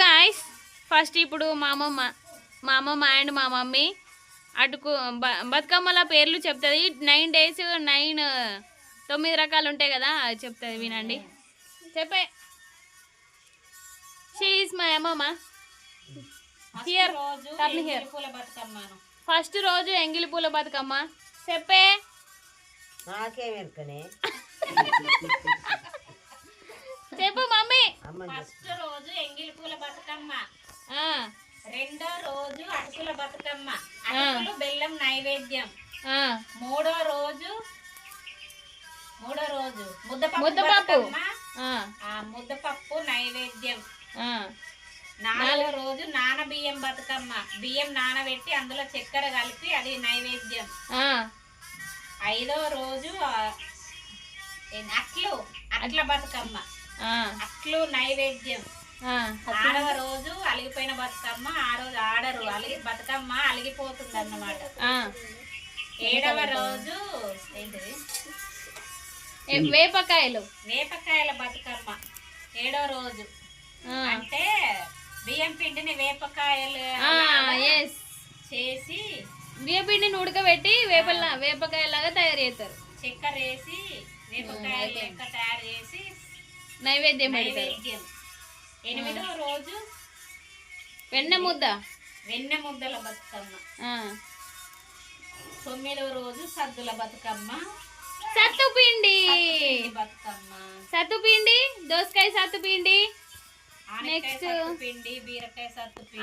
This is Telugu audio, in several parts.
గాయ్స్ ఫస్ట్ ఇప్పుడు మా అమ్మమ్మ అండ్ మా మమ్మీ అటుకు బతుకమ్మల పేర్లు చెప్తుంది. 9 days 9 రకాలు ఉంటాయి కదా, చెప్తుంది వినండి. చెప్పే. షీ ఈస్ మై అమ్మమ్మ. Here turn here. ఫస్ట్ రోజు ఎంగిలి పూల బతుకమ్మ. చెప్పే. చెప్పు మమ్మీ. ఫస్ట్ రోజు ఎంగిలి పూల బతుకమ్మ, రెండో రోజు అటుకుల బతుకమ్మ, అటుకులు బెల్లం నైవేద్యం, మూడో రోజు ముద్దపప్పు నైవేద్యం, నాలుగో రోజు బియ్యం బతుకమ్మ, బియ్యం నానబెట్టి అందులో చక్కెర కలిపి అది నైవేద్యం, ఐదో రోజు అట్ల బతుకమ్మ, అట్లు నైవేద్యం, ఆరవ రోజు అలిగిపోయిన బతుకమ్మ, ఆ రోజు ఆడరు, బతుకమ్మ అలిగిపోతుంది అన్నమాట. ఏడవ రోజు ఏంటిది, వేపకాయల బతుకమ్మ. ఏడవ రోజు అంటే బియ్యం పిండిని వేపకాయలు చేసి, బియ్యం పిండిని ఉడకబెట్టి వేపకాయలాగా తయారు చేస్తారు. చక్కెర వేసి వేపకాయలు లెక్క తయారు చేసి నైవేద్యం. ఎనిమిదో రోజు వెన్న ముద్దల బతుకమ్మ. తొమ్మిదో రోజు సద్దుల బతుకమ్మ, సత్తుపిండి బతుకమ్మ, సత్తుపిండి, దోసకాయ సత్తుపిండి, నెక్స్ట్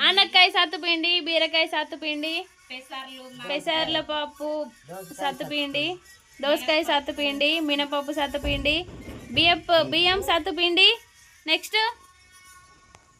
ఆనక్కాయ సత్తుపిండి, బీరకాయ సత్తుపిండి, పెసర్ల పప్పు సత్తుపిండి, దోసకాయ సత్తుపిండి, మినపప్పు సత్తుపిండి, బియ్యం సత్తుపిండి, నెక్స్ట్